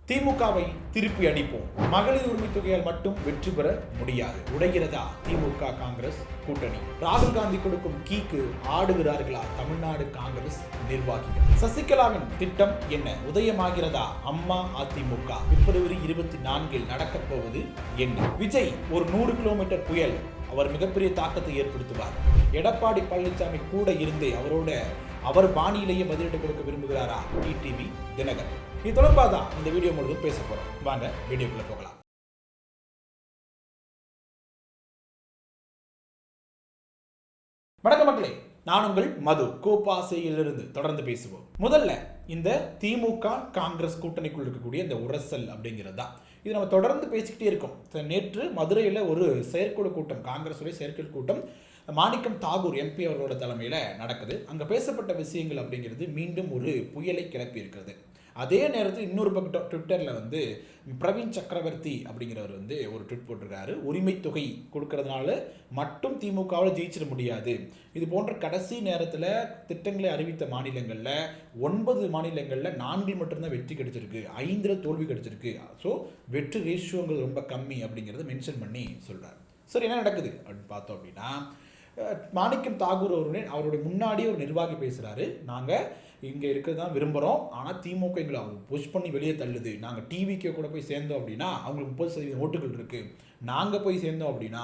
திமுகவை திருப்பி அடிப்போம். மகளிர் உரிமை தொகையால் மட்டும் வெற்றி பெற முடியாது. உடைகிறதா திமுக காங்கிரஸ் கூட்டணி? ராகுல் காந்தி கொடுக்கும் கீக்கு ஆடுகிறார்களா தமிழ்நாடு காங்கிரஸ் நிர்வாகிகள்? சசிகலாவின் திட்டம் என்ன? உதயமாகிறதா அம்மா அதிமுக? பிப்ரவரி 24 நடக்கப் போவது என்ன? விஜய் ஒரு 100 கிலோமீட்டர் புயல், அவர் மிகப்பெரிய தாக்கத்தை ஏற்படுத்துவார். எடப்பாடி பழனிசாமி கூட இருந்து அவர் பாணியிலேயே பதிலீடு கொடுக்க விரும்புகிறாரா டிடிவி தினகரன்? இது தொடர்பாக தான் இந்த வீடியோ முழுவதும் பேச போறோம். வாங்க வீடியோக்குள்ள போகலாம். வணக்கம் மக்களே, நான் உங்கள் மது கோபாசையிலிருந்து தொடர்ந்து பேசுவோம். முதல்ல இந்த திமுக காங்கிரஸ் கூட்டணிக்குள் இருக்கக்கூடிய இந்த உரசல் அப்படிங்கிறது தான். இது நம்ம தொடர்ந்து பேசிக்கிட்டே இருக்கோம். நேற்று மதுரையில் ஒரு செயற்குழு கூட்டம், காங்கிரஸுடைய செயற்குழு கூட்டம் மாணிக்கம் தாகூர் எம்பி அவர்களோட தலைமையில் நடக்குது. அங்கே பேசப்பட்ட விஷயங்கள் அப்படிங்கிறது மீண்டும் ஒரு புயலை கிளப்பி இருக்கிறது. அதே நேரத்தில் இன்னொரு பக்கம் ட்விட்டரில் பிரவீன் சக்கரவர்த்தி அப்படிங்கிறவர் ஒரு ட்விட் போட்டிருக்காரு. உரிமை தொகை கொடுக்கறதுனால மட்டும் திமுகவில் ஜெயிச்சிட முடியாது. இது போன்ற கடைசி நேரத்தில் திட்டங்களை அறிவித்த மாநிலங்களில் 9 மாநிலங்களில் 4 மட்டும்தான் வெற்றி கிடைச்சிருக்கு, 5 தோல்வி கிடைச்சிருக்கு. ஸோ வெற்றி ரேஷியோங்கிறது ரொம்ப கம்மி அப்படிங்கிறத மென்ஷன் பண்ணி சொல்கிறார். சரி, என்ன நடக்குது அப்படின்னு பார்த்தோம் அப்படின்னா, மாணிக்கம் தாகூர் அவருடைய முன்னாடி ஒரு நிர்வாகி பேசுகிறாரு. நாங்கள் இங்கே இருக்கிறது தான் விரும்புகிறோம், ஆனால் திமுக எங்களை அவங்க புஷ் பண்ணி வெளியே தள்ளுது. நாங்கள் டிவிக்கே கூட போய் சேர்ந்தோம் அப்படின்னா அவங்களுக்கு 30% ஓட்டுகள் இருக்குது. நாங்கள் போய் சேர்ந்தோம் அப்படின்னா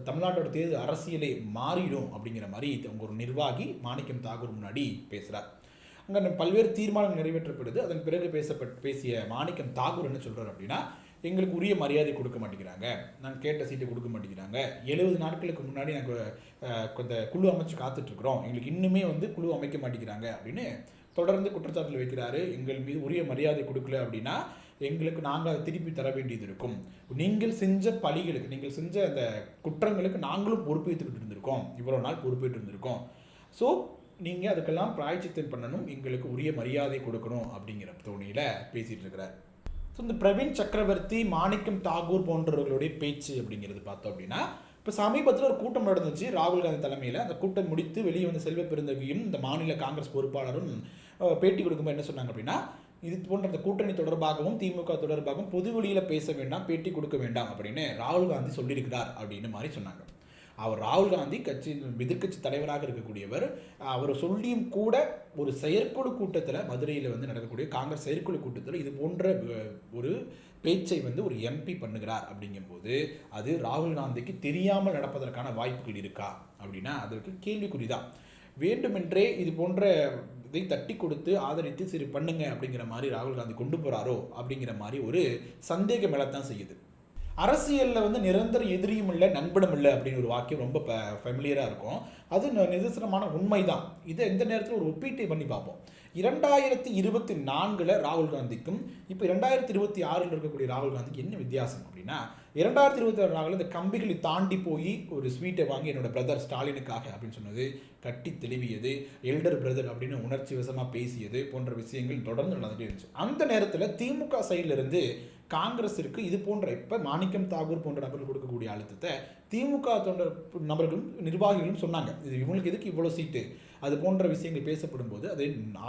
தமிழ்நாட்டோட தேர்தல் அரசியலே மாறிடும் அப்படிங்கிற மாதிரி அவங்க ஒரு நிர்வாகி மாணிக்கம் தாகூர் முன்னாடி பேசுகிறார். அங்கே பல்வேறு தீர்மானங்கள் நிறைவேற்றப்படுது. அதன் பிறகு பேசிய மாணிக்கம் தாகூர் என்ன சொல்கிறார் அப்படின்னா, எங்களுக்கு உரிய மரியாதை கொடுக்க மாட்டேங்கிறாங்க, நாங்கள் கேட்ட சீட்டை கொடுக்க மாட்டேங்கிறாங்க, 70 நாட்களுக்கு முன்னாடி நாங்கள் கொஞ்சம் குழு அமைச்சு காத்துட்ருக்குறோம், எங்களுக்கு இன்னுமே குழு அமைக்க மாட்டேங்கிறாங்க அப்படின்னு தொடர்ந்து குற்றச்சாட்டில் வைக்கிறாரு. எங்கள் மீது உரிய மரியாதை கொடுக்கல அப்படின்னா எங்களுக்கு நாங்கள் அதை திருப்பி தர வேண்டியது இருக்கும். நீங்கள் செஞ்ச பழிகளுக்கு, நீங்கள் செஞ்ச அந்த குற்றங்களுக்கு நாங்களும் பொறுப்பேற்றுக்கிட்டு இருந்திருக்கோம், இவ்வளோ நாள் பொறுப்பேற்று இருந்திருக்கோம். ஸோ நீங்கள் அதுக்கெல்லாம் பிராயச்சித்தம் பண்ணணும், எங்களுக்கு உரிய மரியாதை கொடுக்கணும் அப்படிங்கிற தோணியில் பேசிகிட்டு இருக்கிறார். ஸோ இந்த பிரவீன் சக்கரவர்த்தி, மாணிக்கம் தாகூர் போன்றவர்களுடைய பேச்சு அப்படிங்கிறது பார்த்தோம் அப்படின்னா, இப்போ சமீபத்தில் ஒரு கூட்டம் நடந்துச்சு ராகுல் காந்தி தலைமையில். அந்த கூட்டம் முடித்து வெளியே வந்த செல்வ பெருந்தகையும் இந்த மாநில காங்கிரஸ் பொறுப்பாளரும் பேட்டி கொடுக்கும்போது என்ன சொன்னாங்க அப்படின்னா, இது போன்ற அந்த கூட்டணி தொடர்பாகவும் திமுக தொடர்பாகவும் பொது வெளியில் பேச வேண்டாம், பேட்டி கொடுக்க வேண்டாம் அப்படின்னு ராகுல் காந்தி சொல்லியிருக்கிறார் அப்படின்னு மாதிரி சொன்னாங்க. அவர் ராகுல் காந்தி எதிர்கட்சி தலைவராக இருக்கக்கூடியவர். அவர் சொல்லியும் கூட ஒரு செயற்குழு கூட்டத்தில் மதுரையில் நடக்கக்கூடிய காங்கிரஸ் செயற்குழு கூட்டத்தில் இது போன்ற ஒரு பேச்சை ஒரு எம்பி பண்ணுகிறார் அப்படிங்கும்போது அது ராகுல் காந்திக்கு தெரியாமல் நடப்பதற்கான வாய்ப்புகள் இருக்கா அப்படின்னா அதற்கு கேள்விக்குறிதான். வேண்டுமென்றே இது போன்ற இதை தட்டி கொடுத்து ஆதரித்து சரி பண்ணுங்க அப்படிங்கிற மாதிரி ராகுல் காந்தி கொண்டு போகிறாரோ அப்படிங்கிற மாதிரி ஒரு சந்தேகம் எழத்தான் செய்யுது. அரசியலில் நிரந்தர எதிரியும் இல்லை நண்பனும் இல்லை அப்படின்னு ஒரு வாக்கியம் ரொம்ப ஃபெமிலியராக இருக்கும். அது நிதர்சனமான உண்மை தான். இதை எந்த நேரத்தில் ஒரு ஒப்பீட்டை பண்ணி பார்ப்போம். 2024 ராகுல் காந்திக்கும் இப்போ 2026 இருக்கக்கூடிய ராகுல் காந்திக்கு என்ன வித்தியாசம் அப்படின்னா, 2026 இந்த கம்பிகளை தாண்டி போய் ஒரு ஸ்வீட்டை வாங்கி என்னோட பிரதர் ஸ்டாலினுக்காக அப்படின்னு சொன்னது, கட்டி தெளிவியது, எல்டர் பிரதர் அப்படின்னு உணர்ச்சி வசமாக பேசியது போன்ற விஷயங்கள் தொடர்ந்து நடந்துகிட்டே இருந்துச்சு. அந்த நேரத்தில் திமுக சைடிலிருந்து காங்கிரஸிற்கு இது போன்ற இப்போ மாணிக்கம் தாகூர் போன்ற நபர்கள் கொடுக்கக்கூடிய அழுத்தத்தை திமுக தொண்டர் நபர்களும் நிர்வாகிகளும் சொன்னாங்க. இது இவங்களுக்கு எதுக்கு இவ்வளோ சீட்டு, அது போன்ற விஷயங்கள் பேசப்படும் போது அது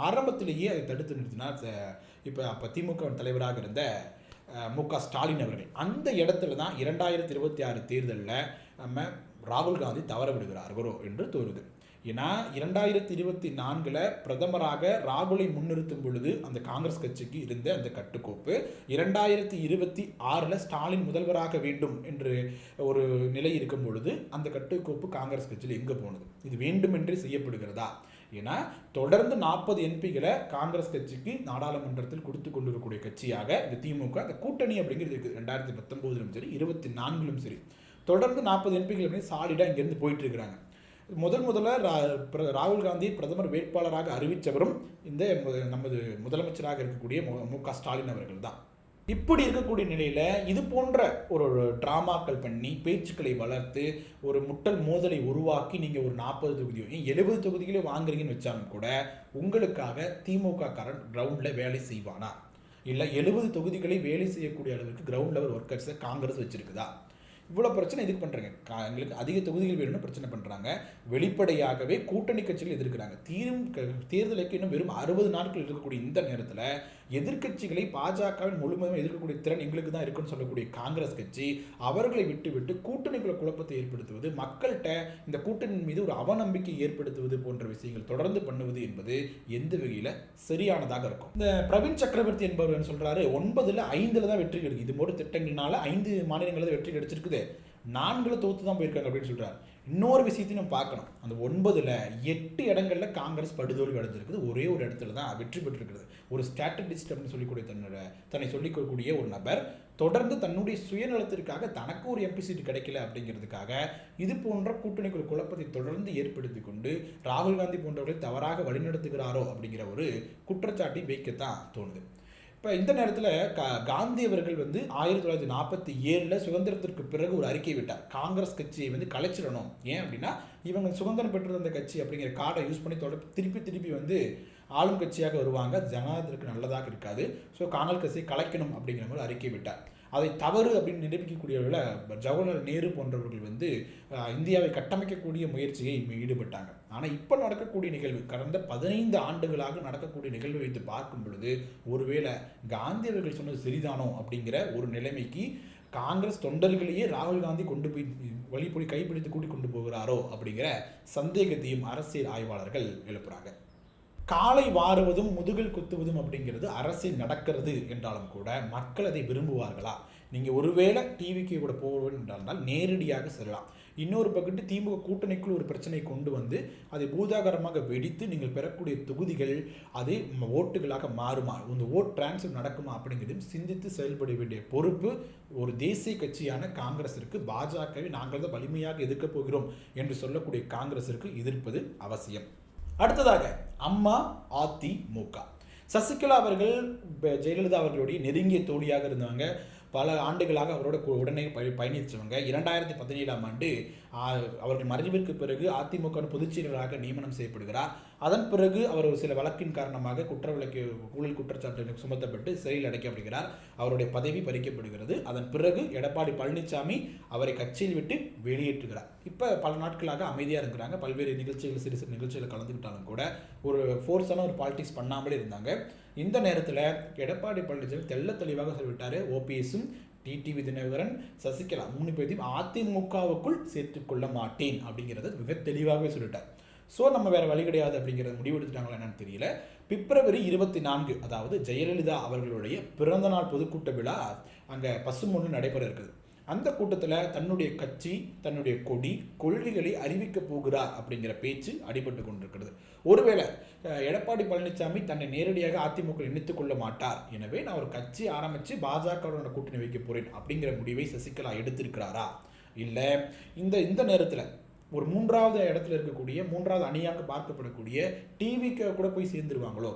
ஆரம்பத்திலேயே அதை தடுத்து நிறுத்தினார் இப்போ அப்போ திமுக தலைவராக இருந்த மு.க. ஸ்டாலின் அவர்கள். அந்த இடத்துல தான் 2026 தேர்தலில் நம்ம ராகுல் காந்தி தவற விடுகிறார்களோ என்று தோறுது. ஏன்னா 2024 பிரதமராக ராகுலை முன்னிறுத்தும் பொழுது அந்த காங்கிரஸ் கட்சிக்கு இருந்த அந்த கட்டுக்கோப்பு 2026 ஸ்டாலின் முதல்வராக வேண்டும் என்று ஒரு நிலை இருக்கும் பொழுது அந்த கட்டுக்கோப்பு காங்கிரஸ் கட்சியில் எங்கே போனது? இது வேண்டுமென்றே செய்யப்படுகிறதா? ஏன்னா தொடர்ந்து 40 எம்பிகளை காங்கிரஸ் கட்சிக்கு நாடாளுமன்றத்தில் கொடுத்து கொண்டிருக்கக்கூடிய கட்சியாக இந்த திமுக அந்த கூட்டணி அப்படிங்கிறது இருக்குது. 2019 சரி 24 சரி தொடர்ந்து 40 எம்பிகள் அப்படின்னு சாலிடாக இங்கேருந்து போயிட்டு இருக்கிறாங்க. முதல்ல ராகுல் காந்தி பிரதமர் வேட்பாளராக அறிவித்தவரும் இந்த நமது முதலமைச்சராக இருக்கக்கூடிய மு.க. ஸ்டாலின் அவர்கள் தான். இப்படி இருக்கக்கூடிய நிலையில் இது போன்ற ஒரு ட்ராமாக்கள் பண்ணி பேச்சுக்களை வளர்த்து ஒரு முட்டல் மோதலை உருவாக்கி நீங்கள் ஒரு 40 தொகுதியோ 70 தொகுதிகளோ வாங்குறீங்கன்னு வச்சாலும் கூட உங்களுக்காக திமுக கரண்ட் கிரவுண்டில் வேலை செய்வானா? இல்லை 70 தொகுதிகளை வேலை செய்யக்கூடிய அளவுக்கு கிரவுண்ட் லெவல் ஒர்க்கர்ஸை காங்கிரஸ் வச்சுருக்குதா? இவ்வளோ பிரச்சனை எதுக்கு பண்ணுறாங்க? எங்களுக்கு அதிக தொகுதிகள் வேணும்னு பிரச்சனை பண்ணுறாங்க. வெளிப்படையாகவே கூட்டணி கட்சிகள் எதிர்க்கிறாங்க. தேர்தலுக்கு இன்னும் வெறும் 60 நாட்கள் இருக்கக்கூடிய இந்த நேரத்தில் எதிர்க்கட்சிகளை பாஜகவின் முழுமையாக எதிர்க்கக்கூடிய திறன் எங்களுக்கு தான் இருக்குன்னு சொல்லக்கூடிய காங்கிரஸ் கட்சி அவர்களை விட்டு கூட்டணிக்குள்ள குழப்பத்தை ஏற்படுத்துவது, மக்கள்கிட்ட இந்த கூட்டணியின் மீது ஒரு அவநம்பிக்கை ஏற்படுத்துவது போன்ற விஷயங்கள் தொடர்ந்து பண்ணுவது என்பது எந்த வகையில் சரியானதாக இருக்கும்? இந்த பிரவீன் சக்கரவர்த்தி என்பவர் சொல்றாரு 9ல் 5ல் தான் வெற்றி கிடைக்கும். இது போன்ற திட்டங்கள்னால 5 மாநிலங்களில் வெற்றி கிடைச்சிருக்குது, 4ல் தோத்து தான் போயிருக்காங்க அப்படின்னு சொல்றாரு. இன்னொரு விஷயத்தையும் நம்ம பார்க்கணும். அந்த 9ல் 8 இடங்கள்ல காங்கிரஸ் படுதோல்வி அடைஞ்சிருக்குது. ஒரே ஒரு இடத்துல தான் வெற்றி பெற்றிருக்கிறது. ஒரு ஸ்ட்ராட்டஜிஸ்ட் அப்படின்னு சொல்லிக்கூடிய தன்னை சொல்லிக்கக்கூடிய ஒரு நபர் தொடர்ந்து தன்னுடைய சுயநலத்திற்காக தனக்கு ஒரு எம்பி சீட் கிடைக்கல அப்படிங்கிறதுக்காக இது போன்ற கூட்டணிக்குள் குழப்பத்தை தொடர்ந்து ஏற்படுத்தி கொண்டு ராகுல் காந்தி போன்றவர்களை தவறாக வழிநடத்துகிறாரோ அப்படிங்கிற ஒரு குற்றச்சாட்டை வைக்கத்தான் தோணுது. இப்போ இந்த நேரத்தில் காந்தி அவர்கள் 1947 சுதந்திரத்திற்கு பிறகு ஒரு அறிக்கை விட்டார். காங்கிரஸ் கட்சியை கலைச்சிடணும். ஏன் அப்படின்னா இவங்க சுதந்திரம் பெற்று வந்த கட்சி அப்படிங்கிற கார்டை யூஸ் பண்ணி திருப்பி ஆளும் கட்சியாக வருவாங்க. ஜனநாயகத்திற்கு நல்லதாக இருக்காது. ஸோ காங்கிரஸ் கட்சியை கலைக்கணும் அப்படிங்கிற மாதிரி அறிக்கை விட்டார். அதை தவறு அப்படின்னு நிரூபிக்கக்கூடியவர்கள் ஜவஹர்லால் நேரு போன்றவர்கள் இந்தியாவை கட்டமைக்கக்கூடிய முயற்சியை ஈடுபட்டாங்க. ஆனால் இப்போ நடக்கக்கூடிய நிகழ்வு, கடந்த 15 ஆண்டுகளாக நடக்கக்கூடிய நிகழ்வை வைத்து பார்க்கும் பொழுது ஒருவேளை காந்தி அவர்கள் சொன்னது சரிதானோ அப்படிங்கிற ஒரு நிலைமைக்கு காங்கிரஸ் தொண்டர்களையே ராகுல் காந்தி கொண்டு போய் வழிபொழி கைப்பிடித்து கூட்டிக் கொண்டு போகிறாரோ அப்படிங்கிற சந்தேகத்தையும் அரசியல் ஆய்வாளர்கள் எழுப்புறாங்க. காலை வாருவதும் முதுகில் குத்துவதும் அப்படிங்கிறது அரசியல் நடக்கிறது என்றாலும் கூட மக்கள் அதை விரும்புவார்களா? நீங்கள் ஒருவேளை டிவிக்கு கூட போவது என்றால் நேரடியாக செல்லலாம். இன்னொரு பக்கத்து திமுக கூட்டணிக்குள் ஒரு பிரச்சனை கொண்டு வந்து அதை பூதாகரமாக வெடித்து நீங்கள் பெறக்கூடிய தொகுதிகள் அது ஓட்டுகளாக மாறுமா, இந்த ஓட் டிரான்ஸ்ஃபர் நடக்குமா அப்படிங்கிறதையும் சிந்தித்து செயல்பட வேண்டிய பொறுப்பு ஒரு தேசிய கட்சியான காங்கிரஸிற்கு, பாஜகவை நாங்கள் தான் வலிமையாக எதிர்க்கப் போகிறோம் என்று சொல்லக்கூடிய காங்கிரஸிற்கு எதிர்ப்பது அவசியம். அடுத்ததாக அம்மா அதிமுக. சசிகலா அவர்கள் ஜெயலலிதா அவர்களுடைய நெருங்கிய தோழியாக இருந்தவங்க. பல ஆண்டுகளாக அவரோட உடனே பயணித்தவங்க. 2017ஆம் ஆண்டு அவர்கள் மறைவிற்கு பிறகு அதிமுக பொதுச்செயலராக நியமனம் செய்யப்படுகிறார். அதன் பிறகு அவர் சில வழக்கின் காரணமாக ஊழல் குற்றச்சாட்டு சுமத்தப்பட்டு சிறையில் அடைக்கப்படுகிறார். அவருடைய பதவி பறிக்கப்படுகிறது. அதன் பிறகு எடப்பாடி பழனிசாமி அவரை கட்சியில் விட்டு வெளியேற்றுகிறார். இப்போ பல நாட்களாக அமைதியாக இருக்கிறாங்க. பல்வேறு நிகழ்ச்சிகள், சிறு நிகழ்ச்சிகளை கலந்துக்கிட்டாலும் கூட ஒரு ஃபோர்ஸான ஒரு பாலிடிக்ஸ் பண்ணாமலே இருந்தாங்க. இந்த நேரத்தில் எடப்பாடி பழனிசாமி தெள்ள தெளிவாக சொல்லிவிட்டார், ஓபிஎஸும் டிடிவி தினகரன் சசிகலா 3 பேரையும் அதிமுகவுக்குள் சேர்த்துக்கொள்ள மாட்டேன் அப்படிங்கிறத மிக தெளிவாகவே சொல்லிட்டார். ஸோ நம்ம வேறு வழி கிடையாது அப்படிங்கிறத முடிவெடுத்துட்டாங்களா என்னன்னு தெரியல. பிப்ரவரி 24 அதாவது ஜெயலலிதா அவர்களுடைய பிறந்தநாள் பொதுக்கூட்ட விழா அங்கே பசும்பொன்னு நடைபெற இருக்குது. அந்த கூட்டத்தில் தன்னுடைய கட்சி, தன்னுடைய கொள்கைகளை அறிவிக்கப் போகிறார் அப்படிங்கிற பேச்சு அடிபட்டு கொண்டிருக்கிறது. ஒருவேளை எடப்பாடி பழனிசாமி தன்னை நேரடியாக அதிமுக இணைத்துக் கொள்ள மாட்டார், எனவே நான் ஒரு கட்சி ஆரம்பித்து பாஜகவோட கூட்டணி வைக்க போகிறேன் அப்படிங்கிற முடிவை சசிகலா எடுத்திருக்கிறாரா? இல்லை இந்த நேரத்தில் ஒரு 3வது இடத்துல இருக்கக்கூடிய 3வது அணியாக பார்க்கப்படக்கூடிய டிவிக்கு கூட போய் சேர்ந்துருவாங்களோ?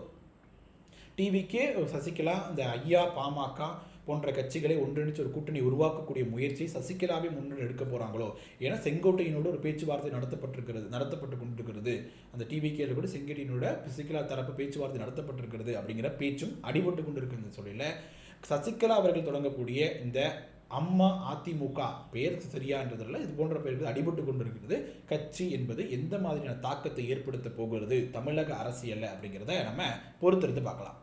டிவிக்கே சசிகலா இந்த ஐயா, பாமக போன்ற கட்சிகளை ஒன்றிணைச்சு ஒரு கூட்டணி உருவாக்கக்கூடிய முயற்சியை சசிகலாவை முன்னெடுக்க எடுக்க போகிறாங்களோ? ஏன்னா செங்கோட்டையினோட ஒரு பேச்சுவார்த்தை நடத்தப்பட்டு கொண்டிருக்கிறது. அந்த டிவிகேல கூட செங்கோட்டையினோட சசிகலா தரப்பு பேச்சுவார்த்தை நடத்தப்பட்டிருக்கிறது அப்படிங்கிற பேச்சும் அடிபட்டு கொண்டிருக்குன்னு சொல்லல. சசிகலா அவர்கள் தொடங்கக்கூடிய இந்த அம்மா அதிமுக பெயர் சரியான்றதில் இது போன்ற பெயர்கள் அடிபட்டு கொண்டிருக்கிறது. கட்சி என்பது எந்த மாதிரியான தாக்கத்தை ஏற்படுத்த போகிறது தமிழக அரசியல் அப்படிங்கிறத நம்ம பொறுத்திருந்து பார்க்கலாம்.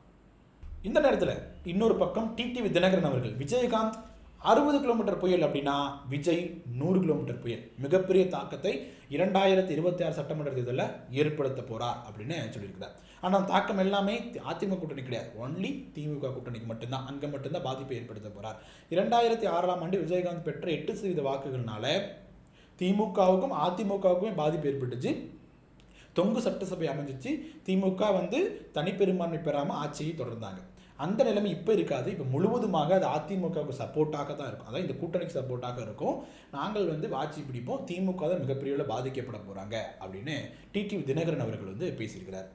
இந்த நேரத்தில் இன்னொரு பக்கம் டிடிவி தினகரன் அவர்கள் விஜயகாந்த் 60 கிலோமீட்டர் புயல் அப்படின்னா விஜய் 100 கிலோமீட்டர் புயல் மிகப்பெரிய தாக்கத்தை 2026 சட்டமன்ற தேர்தலில் ஏற்படுத்த போறார் அப்படின்னு சொல்லியிருக்கிறார். ஆனால் தாக்கம் எல்லாமே அதிமுக கூட்டணி கிடையாது, ஒன்லி திமுக கூட்டணிக்கு மட்டும்தான். அங்கே மட்டும்தான் பாதிப்பை ஏற்படுத்த போறார். 2006ஆம் ஆண்டு விஜயகாந்த் பெற்ற 8% வாக்குகள்னால திமுகவுக்கும் அதிமுகவுக்குமே பாதிப்பு ஏற்பட்டுச்சு. தொங்கு சட்டசபை அமைஞ்சிச்சு. திமுக தனிப்பெரும்பான்மை பெறாமல் ஆட்சியை தொடர்ந்தாங்க. அந்த நிலைமை இப்போ இருக்காது. இப்போ முழுவதுமாக அது அதிமுகவுக்கு சப்போர்ட்டாக தான் இருக்கும். அதான் இந்த கூட்டணிக்கு சப்போர்ட்டாக இருக்கும். நாங்கள் ஆட்சி பிடிப்போம், திமுக தான் மிகப்பெரிய பாதிக்கப்பட போகிறாங்க அப்படின்னு டிடிவி தினகரன் அவர்கள் பேசியிருக்கிறார்.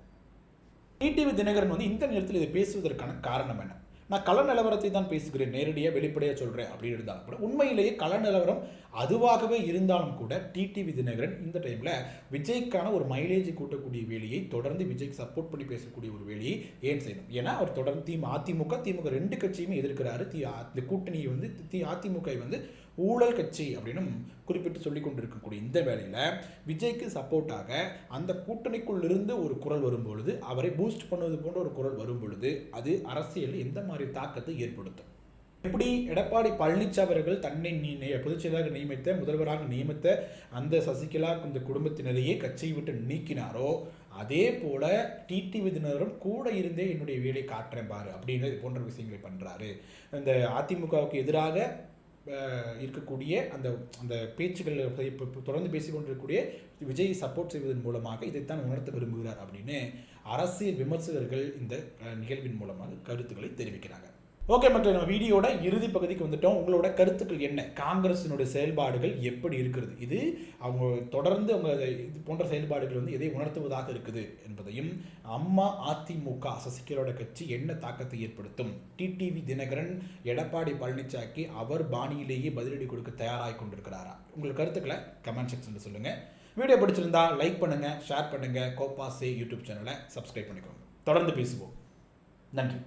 டிடிவி தினகரன் இந்த நேரத்தில் இதை பேசுவதற்கான காரணம் என்ன? நான் கள நிலவரத்தை தான் பேசுகிறேன், நேரடியாக வெளிப்படையாக சொல்கிறேன் அப்படின்னு இருந்தாலும் கூட உண்மையிலேயே கள நிலவரம் அதுவாகவே இருந்தாலும் கூட டிடிவி தினகரன் இந்த டைமில் விஜய்க்கான ஒரு மைலேஜை கூட்டக்கூடிய வேலையை தொடர்ந்து விஜய்க்கு சப்போர்ட் பண்ணி பேசக்கூடிய ஒரு வேலையை ஏன் செய்யணும்? ஏன்னா அவர் தொடர்ந்து அதிமுக 2 கட்சியுமே எதிர்க்கிறாரு. இந்த கூட்டணியை அதிமுகவை ஊழல் கட்சி அப்படின்னும் குறிப்பிட்டு சொல்லி கொண்டிருக்கக்கூடிய இந்த வேளையில் விஜய்க்கு சப்போர்ட்டாக அந்த கூட்டணிக்குள் இருந்து ஒரு குரல் வரும்பொழுது, அவரை பூஸ்ட் பண்ணுவது போன்ற ஒரு குரல் வரும் பொழுது அது அரசியலில் எந்த மாதிரி தாக்கத்தை ஏற்படுத்தும்? எப்படி எடப்பாடி பழனிசாமி அவர்கள் தன்னை பொதுச்செயலாளராக நியமித்த, முதல்வராக நியமித்த அந்த சசிகலா இந்த குடும்பத்தினரையே கட்சியை விட்டு நீக்கினாரோ, அதே போல டிடிவி தினகரன் கூட இருந்தே என்னுடைய வேலை காட்டுறேன் பாரு அப்படின்னு போன்ற விஷயங்களை பண்ணுறாரு. இந்த அதிமுகவுக்கு எதிராக இருக்கக்கூடிய அந்த அந்த பேச்சுக்கள் தொடர்ந்து பேசிக்கொண்டிருக்கக்கூடிய விஜய் சப்போர்ட் செய்வதன் மூலமாக இதைத்தான் உணர்த்த விரும்புகிறார் அப்படின்னு அரசியல் விமர்சகர்கள் இந்த நிகழ்வின் மூலமாக கருத்துக்களை தெரிவிக்கிறாங்க. ஓகே மக்களே, நம்ம வீடியோட இறுதி பகுதிக்கு வந்துட்டோம். உங்களோட கருத்துக்கள் என்ன? காங்கிரசினுடைய செயல்பாடுகள் எப்படி இருக்கிறது? இது அவங்க தொடர்ந்து அவங்க இது போன்ற செயல்பாடுகள் வந்து எதை உணர்த்துவதாக இருக்குது என்பதையும், அம்மா அதிமுக சசிகலாவோட கட்சி என்ன தாக்கத்தை ஏற்படுத்தும், டிடிவி தினகரன் எடப்பாடி பழனிசாமிக்கு அவர் பாணியிலேயே பதிலடி கொடுக்க தயாராகி கொண்டிருக்கிறாரா? உங்கள் கருத்துக்களை கமெண்ட் செக்ஷனில் சொல்லுங்கள். வீடியோ பிடிச்சிருந்தா லைக் பண்ணுங்கள், ஷேர் பண்ணுங்கள். கோபாசே யூடியூப் சேனலை சப்ஸ்கிரைப் பண்ணிக்கோங்க. தொடர்ந்து பேசுவோம். நன்றி.